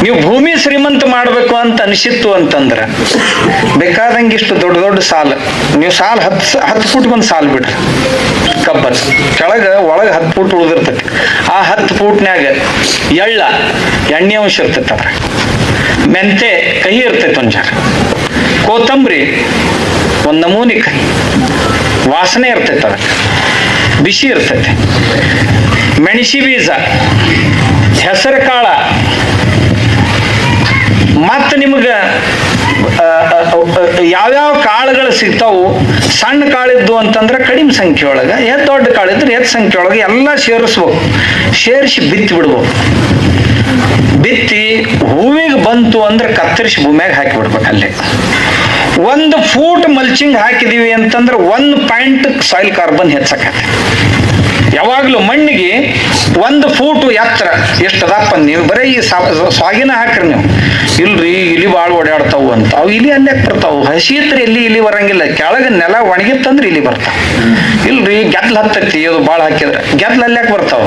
ನೀವು ಭೂಮಿ ಶ್ರೀಮಂತ ಮಾಡ್ಬೇಕು ಅಂತ ಅನಿಸಿತ್ತು ಅಂತಂದ್ರ ಬೇಕಾದಂಗೆ ಇಷ್ಟು ದೊಡ್ಡ ದೊಡ್ಡ ಸಾಲು, ನೀವು ಸಾಲು 10 ಫೂಟ್ಗೊಂದು ಸಾಲು ಬಿಡ್ರಿ. ಕಬ್ಬರ್ ಕೆಳಗ ಒಳಗೆ 10 ಫೂಟ್ ಉಳಿದಿರ್ತೈತಿ. ಆ 10 ಫೂಟ್ನ್ಯಾಗ ಎಣ್ಣೆ ಅಂಶ ಇರ್ತೈತಿ. ಅದ್ರ ಮೆಂತೆ ಕಹಿ ಇರ್ತೈತಿ, ಒಂದ್ ಜರ ಕೊತ್ತಂಬರಿ ಒಂದ್ ನಮೂನಿ ವಾಸನೆ ಇರ್ತೈತಿ, ಅದಕ್ಕೆ ಬಿಸಿ ಇರ್ತೈತಿ. ಮೆಣಸಿ ಬೀಜ, ಹೆಸರು ಕಾಳ, ಮತ್ತ ನಿಮ್ಗ ಯಾವ್ಯಾವ ಕಾಳುಗಳು ಸಿಗ್ತಾವು. ಸಣ್ಣ ಕಾಳಿದ್ದು ಅಂತಂದ್ರೆ ಕಡಿಮೆ ಸಂಖ್ಯೆ ಒಳಗ, ದೊಡ್ಡ ಕಾಳಿದ್ರೆ ಹೆಚ್ಚು ಸಂಖ್ಯೆ ಒಳಗೆ ಎಲ್ಲ ಸೇರಿಸ್ಬೇಕು. ಸೇರಿಸಿ ಬಿತ್ತಿ ಬಿಡ್ಬೇಕು. ಬಿತ್ತಿ ಹೂವಿಗೆ ಬಂತು ಅಂದ್ರೆ ಕತ್ತರಿಸಿ ಭೂಮಿಯಾಗ ಹಾಕಿ ಬಿಡ್ಬೇಕು. ಅಲ್ಲೇ 1 ಫೂಟ್ ಮಲ್ಚಿಂಗ್ ಹಾಕಿದೀವಿ ಅಂತಂದ್ರೆ 1 ಪಾಯಿಂಟ್ ಸಾಯಿಲ್ ಕಾರ್ಬನ್ ಹೆಚ್ಚಾಕತ್ತೆ. ಯಾವಾಗ್ಲೂ ಮಣ್ಣಿಗೆ 1 ಫೂಟ್ ಎತ್ತರ ಎಷ್ಟದಪ್ಪ, ನೀವು ಬರೀ ಈ ಸ್ವಾಗಿನ ಹಾಕ್ರಿ ನೀವು. ಇಲ್ರಿ ಇಲಿ ಬಾಳ್ ಓಡಾಡ್ತಾವು ಅಂತ. ಅವು ಇಲಿ ಅಲ್ಯಾಕ್ ಬರ್ತಾವು? ಹಸಿ ಇದ್ರೆ ಇಲಿ ಬರಂಗಿಲ್ಲ. ಕೆಳಗೆ ನೆಲ ಒಣಗಿತ್ತಂದ್ರೆ ಇಲಿ ಬರ್ತಾವ. ಇಲ್ರಿ ಗೆದ್ಲ ಹತ್ತೈತಿ, ಅದು ಬಾಳ ಹಾಕಿದ್ರೆ ಗೆದ್ಲ ಅಲ್ಯಾಕ್ ಬರ್ತಾವ?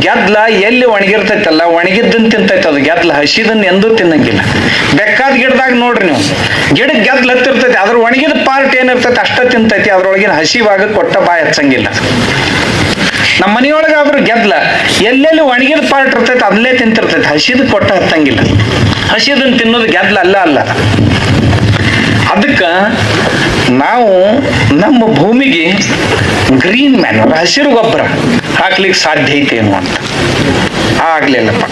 ಗೆದ್ಲ ಎಲ್ಲಿ ಒಣಗಿರ್ತೈತಲ್ಲ, ಒಣಗಿದ್ದನ್ ತಿಂತೈತಿ ಅದು. ಗೆದ್ಲ ಹಸಿದನ್ನ ಎಂದೂ ತಿನ್ನಂಗಿಲ್ಲ. ಬೆಕ್ಕಾದ ಗಿಡದಾಗ ನೋಡ್ರಿ ನೀವು, ಗಿಡಕ್ಕೆ ಗೆದ್ಲ ಹತ್ತಿರ್ತೈತಿ, ಅದ್ರ ಒಣಗಿದ ಪಾರ್ಟ್ ಏನಿರ್ತೈತಿ ಅಷ್ಟ ತಿಂತೈತಿ. ಅದ್ರೊಳಗಿನ ಹಸಿ ಭಾಗ ಕೊಟ್ಟ ಬಾಯಿ ಹಚ್ಚಂಗಿಲ್ಲ. ನಮ್ಮ ಮನೆಯೊಳಗಾದ್ರೂ ಗೆದ್ಲ ಎಲ್ಲೆಲ್ಲಿ ಒಣಗಿದ ಪಾರ್ಟ್ ಇರ್ತೈತಿ ಅಲ್ಲೇ ತಿಂತಿರ್ತೈತಿ, ಹಸಿದ ಕೊಟ್ಟ ಹತ್ತಂಗಿಲ್ಲ. ಹಸಿದನ್ ತಿನ್ನೋದು ಗೆದ್ಲ ಅಲ್ಲ. ಅದಕ್ಕ ನಾವು ನಮ್ಮ ಭೂಮಿಗೆ ಗ್ರೀನ್ ಮ್ಯಾನ್ಯೂರ್, ಹಸಿರು ಗೊಬ್ಬರ ಹಾಕ್ಲಿಕ್ಕೆ ಸಾಧ್ಯ ಐತೇನು ಅಂತ. ಆಗ್ಲಿಲ್ಲಪ್ಪ.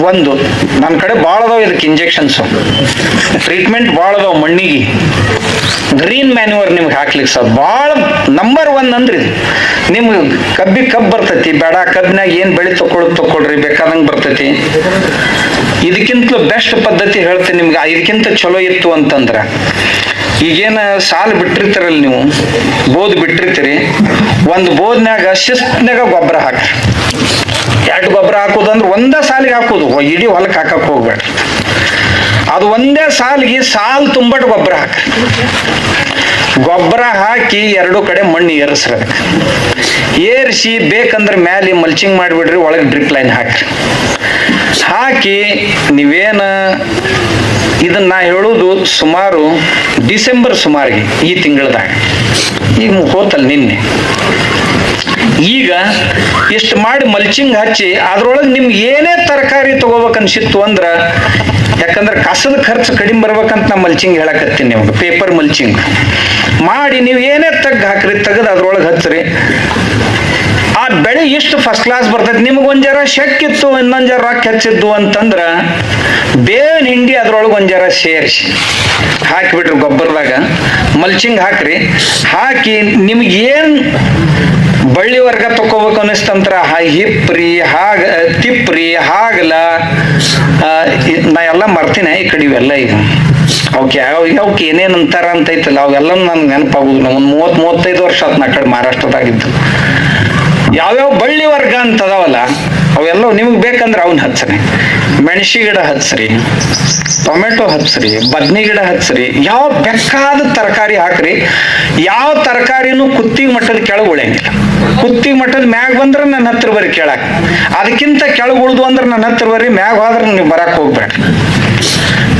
ಒಂದು ನನ್ನ ಕಡೆ ಭಾಳ ಅದಾವ ಇದಕ್ಕೆ ಇಂಜೆಕ್ಷನ್ಸ್, ಟ್ರೀಟ್ಮೆಂಟ್ ಭಾಳ ಅದಾವ ಮಣ್ಣಿಗೆ. ಗ್ರೀನ್ ಮ್ಯಾನ್ಯೂರ್ ನಿಮ್ಗೆ ಹಾಕ್ಲಿಕ್ಕೆ ಭಾಳ ನಂಬರ್ 1 ಅಂದ್ರೆ ಇದು. ನಿಮ್ಗೆ ಕಬ್ಬ್ ಬರ್ತೈತಿ, ಬೇಡ ಕಬ್ಬಿನಾಗ ಏನ್ ಬೆಳೆ ತಗೊಳ್ರಿ, ಬೇಕಾದಂಗೆ ಬರ್ತೈತಿ. ಇದಕ್ಕಿಂತಲೂ ಬೆಸ್ಟ್ ಪದ್ಧತಿ ಹೇಳ್ತೀನಿ ನಿಮ್ಗೆ. ಇದಕ್ಕಿಂತ ಚಲೋ ಇತ್ತು ಅಂತಂದ್ರ, ಈಗೇನ ಸಾಲು ಬಿಟ್ಟಿರ್ತೀರಲ್ಲ ನೀವು, ಬೋದ್ ಬಿಟ್ಟಿರ್ತೀರಿ, ಒಂದು ಬೋದ್ನ್ಯಾಗ ಶಿಸ್ತ್ನಾಗ ಗೊಬ್ಬರ ಹಾಕ್ರಿ. 2 ಗೊಬ್ಬರ ಹಾಕೋದಂದ್ರೆ ಒಂದೇ ಸಾಲಿಗೆ ಹಾಕೋದು, ಇಡೀ ಹೊಲಕ್ಕೆ ಹಾಕಕ್ ಹೋಗ್ಬೇಡ್ರಿ. ಅದು ಒಂದೇ ಸಾಲಿಗೆ ಸಾಲು ತುಂಬಟ್ಟು ಗೊಬ್ಬರ ಹಾಕ್ರಿ. ಗೊಬ್ಬರ ಹಾಕಿ 2 ಕಡೆ ಮಣ್ಣು ಏರಿಸ್ರಿ. ಏರಿಸಿ ಬೇಕಂದ್ರೆ ಮ್ಯಾಲೆ ಮಲ್ಚಿಂಗ್ ಮಾಡಿಬಿಡ್ರಿ, ಒಳಗೆ ಡ್ರಿಪ್ ಲೈನ್ ಹಾಕ್ರಿ. ಹಾಕಿ ನೀವೇನ ಇದನ್ನ ನಾ ಹೇಳೋದು ಸುಮಾರು ಡಿಸೆಂಬರ್ ಸುಮಾರಿಗೆ, ಈ ತಿಂಗಳದಾಗ, ಈಗ ಹೋತಲ್ ನಿನ್ನೆ. ಈಗ ಇಷ್ಟು ಮಾಡಿ ಮಲ್ಚಿಂಗ್ ಹಚ್ಚಿ ಅದ್ರೊಳಗೆ ನಿಮ್ಗೆ ಏನೇ ತರಕಾರಿ ತಗೋಬೇಕನ್ಸಿತ್ತು ಅಂದ್ರ, ಯಾಕಂದ್ರೆ ಕಸದ ಖರ್ಚು ಕಡಿಮೆ ಬರ್ಬೇಕಂತ ನಾ ಮಲ್ಚಿಂಗ್ ಹೇಳಕತ್ತೀನಿ ನಿಮ್ಗೆ. ಪೇಪರ್ ಮಲ್ಚಿಂಗ್ ಮಾಡಿ ನೀವು ಏನೇ ಹಾಕ್ರಿ, ತೆಗೆದು ಅದ್ರೊಳಗೆ ಹಚ್ಚ್ರಿ. ಆ ಬೆಳೆ ಇಷ್ಟು ಫಸ್ಟ್ ಕ್ಲಾಸ್ ಬರ್ತೈತಿ. ನಿಮ್ಗೆ ಒಂದ್ ಜರ ಶಕ್ಕಿತ್ತು, ಇನ್ನೊಂದ್ ಜರ ರೊಕ್ಕ ಹೆಚ್ಚಿದ್ದು ಅಂತಂದ್ರ ಬೇವಿನ ಹಿಂಡಿ ಅದ್ರೊಳಗೆ ಒಂದ್ ಜರ ಸೇರಿಸಿ ಹಾಕಿಬಿಟ್ರಿ. ಗೊಬ್ಬರದಾಗ ಮಲ್ಚಿಂಗ್ ಹಾಕ್ರಿ. ಹಾಕಿ ನಿಮ್ಗೆ ಏನ್ ಬಳ್ಳಿ ವರ್ಗ ತಕೋಬೇಕು ಅನ್ನಿಸ್ತಂತ್ರ, ಹಿಪ್ರಿ, ತಿಪ್ರಿ, ಹಾಗಲ, ನಾ ಎಲ್ಲ ಮರ್ತೀನಿ ಈ ಕಡೆ ಇವೆಲ್ಲ. ಈಗ ಅವಕ್ಕೆ ಏನೇನು ಅಂತಾರ ಅಂತ ಐತಲ್ಲ, ಅವೆಲ್ಲ ನನ್ಗೆ ನೆನಪಾಗುದಿಲ್ಲ. ಒಂದು 30-35 ವರ್ಷ ಆತ್ ನಾ ಕಡೆ ಮಹಾರಾಷ್ಟ್ರದಾಗಿದ್ದು. ಯಾವ್ಯಾವ ಬಳ್ಳಿ ವರ್ಗ ಅಂತ ಅದಾವಲ್ಲ ಅವೆಲ್ಲ ನಿಮ್ಗೆ ಬೇಕಂದ್ರೆ ಅವನ್ನ ಹಚ್ಚ್ರಿ. ಮೆಣಸಿ ಗಿಡ ಹಚ್ಚ್ರಿ, ಟೊಮೆಟೊ ಹಚ್ಚ್ರಿ, ಬದ್ನಿ ಗಿಡ ಹಚ್ಚ್ರಿ. ಯಾವ ಬೇಕಾದ ತರಕಾರಿ ಹಾಕ್ರಿ. ಯಾವ ತರಕಾರಿನೂ ಕುತ್ತಿಗೆ ಮಟ್ಟದ ಕೆಳಗೆ ಉಳಿಯಂಗಿಲ್ಲ. ಕುತ್ತಿಗೆ ಮಟ್ಟದ ಮ್ಯಾಗ ಬಂದ್ರೆ ನನ್ನ ಹತ್ರ ಬರ್ರಿ ಕೇಳಕ್. ಅದಕ್ಕಿಂತ ಕೆಳಗೆ ಉಳಿದು ಅಂದ್ರೆ ನನ್ನ ಹತ್ರ ಬರ್ರಿ, ಮ್ಯಾಗ ಹೋದ್ರೆ ನೀವು ಬರಕ್ ಹೋಗ್ಬೇಡ್ರಿ.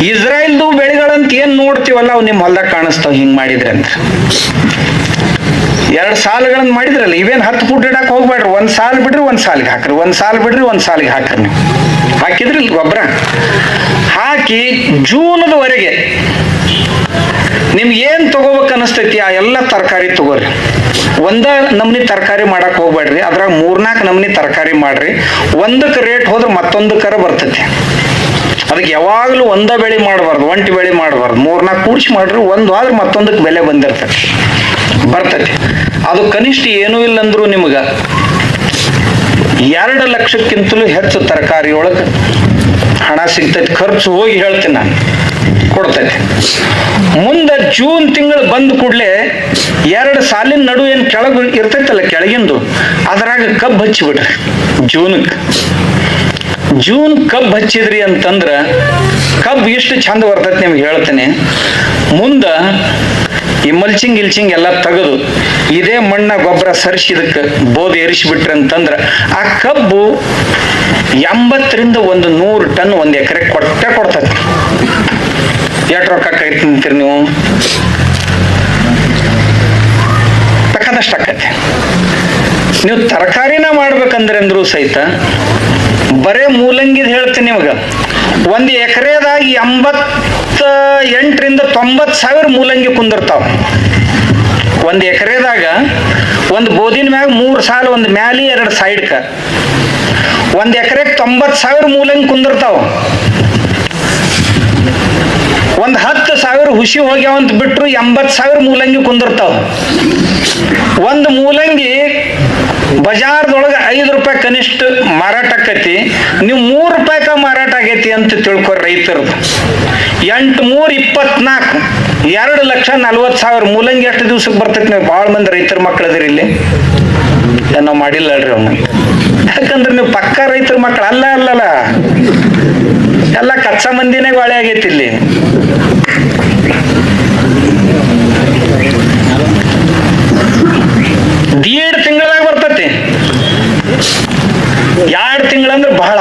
ಇಸ್ರಾಯೇಲ್ದು ಬೆಳೆಗಳಂತ ಏನ್ ನೋಡ್ತೀವಲ್ಲ ಅವು ನಿಮ್ಮ ಹೊಲ್ದಾಗ ಕಾಣಿಸ್ತಾವ. ಹಿಂಗ್ ಮಾಡಿದ್ರೆ ಅಂತ 2 ಸಾಲುಗಳನ್ನ ಮಾಡಿದ್ರಲ್ಲ, ಇವೇನ್ 10 ಫೂಟ್ ಇಡಕ್ ಹೋಗ್ಬೇಡ್ರಿ. 1 ಸಾಲ್ ಬಿಡ್ರಿ, 1 ಸಾಲಿಗೆ ಹಾಕ್ರಿ. 1 ಸಾಲ್ ಬಿಡ್ರಿ, 1 ಸಾಲಿಗೆ ಹಾಕ್ರಿ. ನೀವು ಹಾಕಿದ್ರಿ ಗೊಬ್ಬರ ಹಾಕಿ ಜೂನದವರೆಗೆ ನಿಮ್ಗೆ ಏನ್ ತಗೋಬೇಕು ಅನಿಸ್ತೈತಿ ಆ ಎಲ್ಲ ತರಕಾರಿ ತಗೋರಿ. ಒಂದ ನಮ್ನಿ ತರಕಾರಿ ಮಾಡಕ್ ಹೋಗ್ಬೇಡ್ರಿ. ಅದ್ರಾಗ 3-4 ನಮ್ನಿ ತರಕಾರಿ ಮಾಡ್ರಿ. ಒಂದಕ್ಕೆ ರೇಟ್ ಹೋದ್ರೆ ಮತ್ತೊಂದಕ್ಕರ ಬರ್ತೈತಿ. ಅದಕ್ಕೆ ಯಾವಾಗ್ಲೂ ಒಂದ ಬೆಳೆ ಮಾಡಬಾರ್ದು, ಒಂಟಿ ಬೆಳೆ ಮಾಡಬಾರ್ದು. 3-4 ಕೂಡಿಸಿ ಮಾಡ್ರಿ. ಒಂದು ಆದ್ರೆ ಮತ್ತೊಂದಕ್ಕೆ ಬೆಲೆ ಬರ್ತೈತಿ. ಅದು ಕನಿಷ್ಠ ಏನೂ ಇಲ್ಲಂದ್ರು ನಿಮ್ಗ 2 ಲಕ್ಷಕ್ಕಿಂತಲೂ ಹೆಚ್ಚು ತರಕಾರಿ ಒಳಗೆ ಹಣ ಸಿಗ್ತೈತಿ. ಖರ್ಚು ಹೋಗಿ ಹೇಳ್ತೀನಿ ನಾನು, ಕೊಡ್ತೈತಿ. ಮುಂದೆ ಜೂನ್ ತಿಂಗಳು ಬಂದ ಕೂಡಲೇ 2 ಸಾಲಿನ ನಡು ಏನ್ ಕೆಳಗೆ ಇರ್ತೈತಲ್ಲ ಕೆಳಗಿಂದು, ಅದ್ರಾಗ ಕಬ್ಬು ಹಚ್ಚಿಬಿಡ್ರಿ. ಜೂನ್ ಕಬ್ಬು ಹಚ್ಚಿದ್ರಿ ಅಂತಂದ್ರ ಕಬ್ಬು ಎಷ್ಟು ಚಂದ ಬರ್ತೈತಿ ನಿಮ್ಗೆ ಹೇಳ್ತೇನೆ. ಮುಂದ ಈ ಮಲ್ಚಿಂಗ್ ಎಲ್ಲ ತೆಗೆದು ಇದೇ ಮಣ್ಣ ಗೊಬ್ಬರ ಸರಿಸಿ ಇದಕ್ಕೆ ಬೋಧಿ ಏರಿಸಿಬಿಟ್ರಿ ಅಂತಂದ್ರ ಆ ಕಬ್ಬು 80 ರಿಂದ 100 ಟನ್ ಒಂದ್ ಎಕರೆ ಕೊಡ್ತೈತಿ. ಎಷ್ಟು ರೊಕ್ಕ ಕೈ ತಿಂತೀರಿ ನೀವು? ಬೇಕಾದಷ್ಟು ಆಕತಿ. ನೀವು ತರಕಾರಿನ ಮಾಡ್ಬೇಕಂದ್ರೆ ಅಂದ್ರೂ ಸಹಿತ ಬರೇ ಮೂಲಂಗಿದ್ ಹೇಳ್ತೀನಿ ನಿಮಗ, ಒಂದ್ ಎಕರೆದಾಗ 88 ರಿಂದ 90 ಸಾವಿರ ಮೂಲಂಗಿ ಕುಂದಿರ್ತಾವ. ಒಂದ್ ಎಕರೆದಾಗ ಒಂದ್ ಬೋದಿನ ಮ್ಯಾಗ 3 ಸಾಲ, ಒಂದ್ ಮ್ಯಾಲಿ 2 ಸೈಡ್ಕ, ಒಂದ್ ಎಕರೆಗೆ 90 ಸಾವಿರ ಮೂಲಂಗಿ ಕುಂದಿರ್ತಾವ. ಒಂದ್ 10 ಸಾವಿರ ಹುಸಿ ಹೋಗ್ಯಾವಂತ ಬಿಟ್ರು 80 ಸಾವಿರ ಮೂಲಂಗಿ ಕುಂದಿರ್ತಾವ. ಒಂದು ಮೂಲಂಗಿ ಬಜಾರ್ದೊಳಗೆ 5 ರೂಪಾಯಿ ಕನಿಷ್ಠ ಮಾರಾಟ ಆಕತಿ, ನೀವು 3 ರೂಪಾಯಿಕ ಮಾರಾಟ ಆಗೈತಿ ಅಂತ ತಿಳ್ಕೊರಿ. ರೈತರದು 8 3 24 2,40,000 ಮೂಲಂಗಿ ಎಷ್ಟು ದಿವ್ಸಕ್ಕೆ ಬರ್ತೈತಿ? ನೀವು ಭಾಳ ಮಂದಿ ರೈತರ ಮಕ್ಳು ಅದಿರಿ ಇಲ್ಲಿ, ನಾವು ಮಾಡಿಲ್ಲ ಅಲ್ರಿ ಅವನ್ನ. ಯಾಕಂದ್ರೆ ನೀವು ಪಕ್ಕ ರೈತರ ಮಕ್ಳು ಅಲ್ಲಲ್ಲ, ಎಲ್ಲ ಕಚ್ಚಾ ಮಂದಿನೇ ಬಾಳೆ ಆಗೈತಿ ಇಲ್ಲಿ. ದೀಡ್ ತಿಂಗಳದಾಗ ಬರ್ತತಿ. 2 ತಿಂಗಳಂದ್ರೆ ಬಹಳ,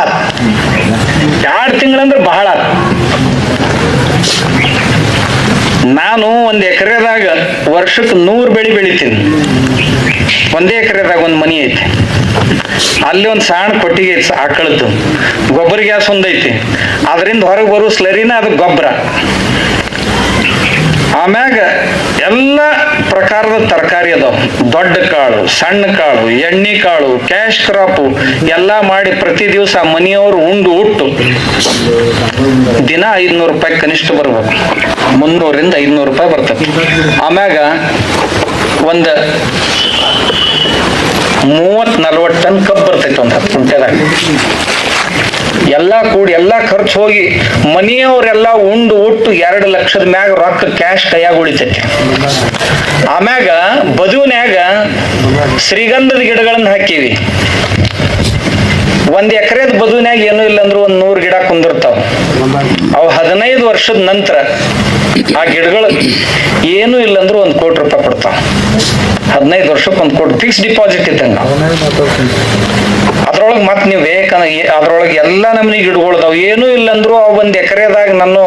2 ತಿಂಗಳಂದ್ರೆ ಬಹಳ. ನಾನು ಒಂದ್ ಎಕರೆದಾಗ ವರ್ಷಕ್ಕೆ 100 ಬೆಳೆ ಬೆಳಿತೀನಿ. ಒಂದೇ ಎಕರೆದಾಗ ಒಂದ್ ಮನಿ ಐತಿ, ಅಲ್ಲಿ ಒಂದ್ ಸಣ್ಣ ಕೊಟ್ಟಿಗೆ ಐತಿ ಆಕಳದ್ದು, ಗೊಬ್ಬರ ಗ್ಯಾಸ್ ಒಂದೈತಿ, ಅದರಿಂದ ಹೊರಗೆ ಬರೋ ಸ್ಲರಿನ ಅದು ಗೊಬ್ಬರ. ಆಮ್ಯಾಗ ಎಲ್ಲ ಪ್ರಕಾರದ ತರಕಾರಿ ಅದಾವ, ದೊಡ್ಡ ಕಾಳು, ಸಣ್ಣ ಕಾಳು, ಎಣ್ಣೆ ಕಾಳು, ಕ್ಯಾಶ್ ಕ್ರಾಪು ಎಲ್ಲ ಮಾಡಿ ಪ್ರತಿ ದಿವಸ ಮನೆಯವರು ಉಂಡು ಉಟ್ಟು ದಿನ 500 ರೂಪಾಯಿ ಕನಿಷ್ಠ ಬರ್ಬೇಕು. 300 ರಿಂದ 500 ರೂಪಾಯಿ ಬರ್ತದೆ. ಆಮ್ಯಾಗ ಒಂದು 30-40 ಟನ್ ಕಬ್ಬು ಬರ್ತೈತೆ ಒಂದು 10 ಕುಂಟೆದಾಗ. ಎಲ್ಲ ಕೂಡಿ ಎಲ್ಲ ಖರ್ಚು ಹೋಗಿ ಮನೆಯವರೆಲ್ಲ ಉಂಡು ಉಟ್ಟು 2 ಲಕ್ಷದ ಮ್ಯಾಗ ರೊಕ್ಕ ಕ್ಯಾಶ್ ಕೈಯಾಗ ಉಳಿತೈತಿ. ಆಮ್ಯಾಗ ಬದುವಿನ್ಯಾಗ ಶ್ರೀಗಂಧದ ಗಿಡಗಳನ್ನ ಹಾಕಿವಿ. 1 ಎಕರೆದ ಬದುವಿನ್ಯಾಗ ಏನೂ ಇಲ್ಲ ಅಂದ್ರೂ 100 ಗಿಡ ಕುಂದಿರ್ತಾವ. ಅವು 15 ವರ್ಷದ ನಂತರ ಆ ಗಿಡಗಳು ಏನೂ ಇಲ್ಲ ಅಂದ್ರೂ 1 ಕೋಟಿ ರೂಪಾಯಿ ಕೊಡ್ತಾವ. 15 ವರ್ಷಕ್ಕೆ 1 ಕೋಟಿ ಫಿಕ್ಸ್ ಡಿಪಾಸಿಟ್ ಇದ್ದಂಗ. ಅದ್ರೊಳಗೆ ಮತ್ತೆ ನೀವು ಬೇಕಂದ್ರೆ ಅದ್ರೊಳಗೆ ಎಲ್ಲ ನಮೂನಿ ಗಿಡಗಳದಾವ್. ಏನೂ ಇಲ್ಲ ಅಂದ್ರು ಅವು 1 ಎಕರೆದಾಗ ನಾನು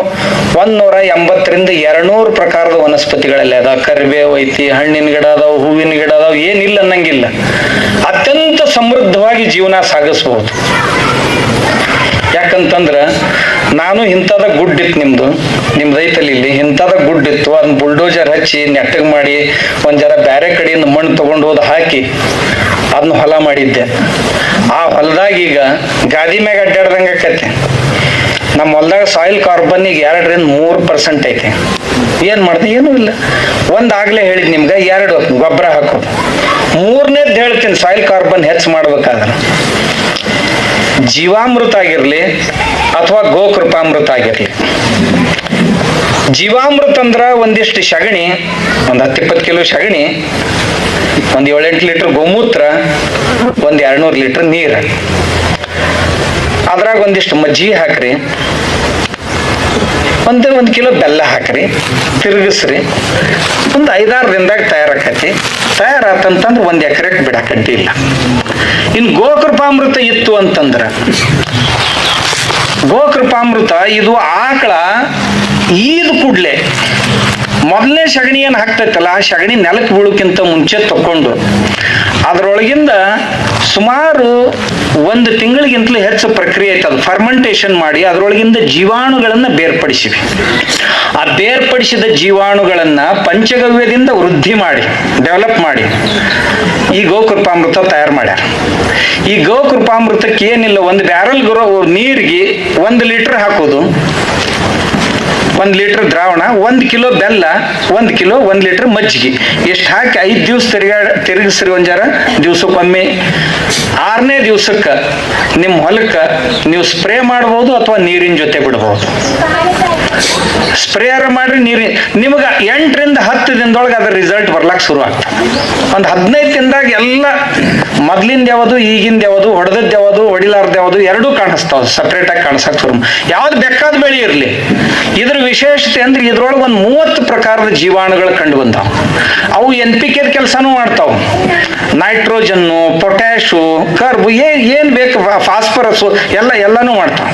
180 ರಿಂದ 200 ಪ್ರಕಾರದ ವನಸ್ಪತಿಗಳೆಲ್ಲ ಅದಾವ. ಕರಿಬೇವು ಐತಿ, ಹಣ್ಣಿನ ಗಿಡ ಅದಾವ, ಹೂವಿನ ಗಿಡ ಅದಾವ, ಏನಿಲ್ಲ ಅನ್ನಂಗಿಲ್ಲ. ಅತ್ಯಂತ ಸಮೃದ್ಧವಾಗಿ ಜೀವನ ಸಾಗಿಸ್ಬಹುದು. ಯಾಕಂತಂದ್ರ ನಾನು ಇಂಥದ ಗುಡ್ಡಿತ್ತು, ನಿಮ್ದು ಐತಲ್ಲಿ ಇಲ್ಲಿ ಇಂಥದ ಗುಡ್ಡಿತ್ತು, ಅದನ್ನ ಬುಲ್ಡೋಜರ್ ಹಚ್ಚಿ ನೆಟ್ಟಗ್ ಮಾಡಿ ಒಂದ್ ಜರ ಬ್ಯಾರೆ ಕಡೆಯಿಂದ ಮಣ್ಣು ತಗೊಂಡು ಹೋದ್ ಹಾಕಿ ಅದನ್ನ ಹೊಲ ಮಾಡಿದ್ದೆ. ಆ ಹೊಲದಾಗ ಈಗ ಗಾದಿ ಮ್ಯಾಗ ಅಡ್ಡಾಡ್ದಂಗ ಆಕತಿ. ನಮ್ಮ ಹೊಲದಾಗ ಸಾಯಿಲ್ ಕಾರ್ಬನ್ ಈಗ 2 ರಿಂದ 3% ಐತಿ. ಏನ್ ಮಾಡ್ದೆ? ಏನೂ ಇಲ್ಲ. ಆಗ್ಲೇ ಹೇಳಿದ್ ನಿಮ್ಗೆ 2 ಗೊಬ್ಬರ ಹಾಕೋದು. 3ನೇದ್ ಹೇಳ್ತೀನಿ, ಸಾಯಿಲ್ ಕಾರ್ಬನ್ ಹೆಚ್ಚು ಮಾಡ್ಬೇಕಾದ್ರೆ ಜೀವಾಮೃತ ಆಗಿರ್ಲಿ ಅಥವಾ ಗೋಕೃಪಾಮೃತ ಆಗಿರ್ಲಿ. ಜೀವಾಮೃತ ಅಂದ್ರ ಒಂದಿಷ್ಟು ಸಗಣಿ, ಒಂದ್ 10-20 ಕಿಲೋ ಸಗಣಿ, ಒಂದ್ 7-8 ಲೀಟರ್ ಗೋಮೂತ್ರ, ಒಂದ್ 200 ಲೀಟರ್ ನೀರು, ಅದ್ರಾಗ ಒಂದಿಷ್ಟು ಮಜ್ಜಿಗೆ ಹಾಕ್ರಿ, ಒಂದ್ ಕಿಲೋ ಬೆಲ್ಲ ಹಾಕ್ರಿ, ತಿರುಗಿಸ್ರಿ. ಒಂದು 5-6 ದಿನದಾಗ ತಯಾರಾಕತಿ. ತಯಾರಾತಂತಂದ್ರೆ 1 ಎಕರೆಗೆ ಬಿಡಾಕಡ್ಡಿ ಇಲ್ಲ. ಇನ್ನು ಗೋಕೃಪಾಮೃತ ಇತ್ತು ಅಂತಂದ್ರ, ಗೋಕೃಪಾಮೃತ ಇದು ಆಕಳ ಈದ್ ಕೂಡ್ಲೆ ಮೊದಲನೇ ಸಗಣಿ ಏನ್ ಹಾಕ್ತೈತಲ್ಲ, ಆ ಸಗಣಿ ನೆಲಕ್ಕೆ ಬೀಳೋಕ್ಕಿಂತ ಮುಂಚೆ ತಕೊಂಡು ಅದ್ರೊಳಗಿಂದ ಸುಮಾರು 1 ತಿಂಗಳಿಗಿಂತಲೂ ಹೆಚ್ಚು ಪ್ರಕ್ರಿಯೆ ಐತೆ. ಅದು ಫರ್ಮೆಂಟೇಶನ್ ಮಾಡಿ ಅದ್ರೊಳಗಿಂದ ಜೀವಾಣುಗಳನ್ನ ಬೇರ್ಪಡಿಸಿವಿ. ಆ ಬೇರ್ಪಡಿಸಿದ ಜೀವಾಣುಗಳನ್ನ ಪಂಚಗವ್ಯದಿಂದ ವೃದ್ಧಿ ಮಾಡಿ ಡೆವಲಪ್ ಮಾಡಿ ಈ ಗೋಕೃಪಾಮೃತ ತಯಾರು ಮಾಡ್ಯಾರ. ಈ ಗೋಕೃಪಾಮೃತಕ್ಕೆ ಏನಿಲ್ಲ, 1 ಬ್ಯಾರಲ್ ನೀರಿಗೆ 1 ಲೀಟರ್ ಹಾಕೋದು, 1 ಲೀಟರ್ ದ್ರಾವಣ, 1 ಕಿಲೋ ಬೆಲ್ಲ, 1 ಕಿಲೋ 1 ಲೀಟರ್ ಮಜ್ಜಿಗೆ ಎಷ್ಟು ಹಾಕಿ 5 ದಿವಸ ತಿರುಗಿಸ್ರಿ. ಒಂಜಾರ ದಿವ್ಸಕ್ಕೊಮ್ಮೆ. 6ನೇ ದಿವ್ಸಕ್ಕೆ ನಿಮ್ಮ ಹೊಲಕ್ಕೆ ನೀವು ಸ್ಪ್ರೇ ಮಾಡ್ಬೋದು ಅಥವಾ ನೀರಿನ ಜೊತೆ ಬಿಡ್ಬೋದು. ಸ್ಪ್ರೇಯರ್ ಮಾಡ್ರಿ ನೀರಿ ನಿಮ್ಗೆ 8ರಿಂದ 10 ದಿನದೊಳಗೆ ಅದ್ರ ರಿಸಲ್ಟ್ ಬರ್ಲಾಕ್ ಶುರು ಆಗ್ತದೆ. ಒಂದು 15 ದಿನದಾಗ ಎಲ್ಲ ಮೊದ್ಲಿಂದ ಯಾವುದು ಈಗಿಂದ ಯಾವುದು ಹೊಡೆದದ್ದು ಯಾವುದು ಹೊಡಿಲಾರ್ದು ಯಾವುದು ಎರಡೂ ಕಾಣಿಸ್ತಾವ, ಸಪ್ರೇಟ್ ಆಗಿ ಕಾಣಿಸಕ್ ಶುರು. ಯಾವ್ದು ಬೇಕಾದ ಬೆಳೆ ಇರಲಿ, ಇದ್ರ ವಿಶೇಷತೆ ಅಂದ್ರೆ ಇದ್ರೊಳಗೆ ಒಂದು 30 ಪ್ರಕಾರದ ಜೀವಾಣುಗಳು ಕಂಡು ಬಂದಾವ. ಅವು NPK ಕೆಲಸನೂ ಮಾಡ್ತಾವ, ನೈಟ್ರೋಜನ್ನು, ಪೊಟ್ಯಾಶು, ಕರ್ಬು, ಏನ್ ಬೇಕು, ಫಾಸ್ಫರಸ್ ಎಲ್ಲಾನು ಮಾಡ್ತಾವ.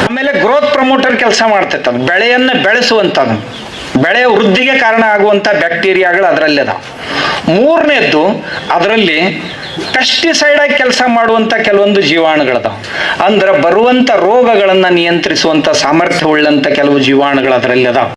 ಆಮೇಲೆ ಗ್ರೋತ್ ಪ್ರಮೋಟರ್ ಕೆಲಸ ಮಾಡ್ತೈತೆ, ಅದು ಬೆಳೆಯನ್ನ ಬೆಳೆಸುವಂಥದ್ದು, ಬೆಳೆಯ ವೃದ್ಧಿಗೆ ಕಾರಣ ಆಗುವಂತ ಬ್ಯಾಕ್ಟೀರಿಯಾಗಳು ಅದರಲ್ಲಿ ಅದಾವ. 3ನೇದ್ದು ಅದರಲ್ಲಿ ಪೆಸ್ಟಿಸೈಡ್ ಆಗಿ ಕೆಲಸ ಮಾಡುವಂತ ಕೆಲವೊಂದು ಜೀವಾಣುಗಳದಾವ. ಅಂದ್ರೆ ಬರುವಂತ ರೋಗಗಳನ್ನ ನಿಯಂತ್ರಿಸುವಂತ ಸಾಮರ್ಥ್ಯ ಉಳ್ಳಂತ ಕೆಲವು ಜೀವಾಣುಗಳು ಅದರಲ್ಲಿ ಅದಾವ.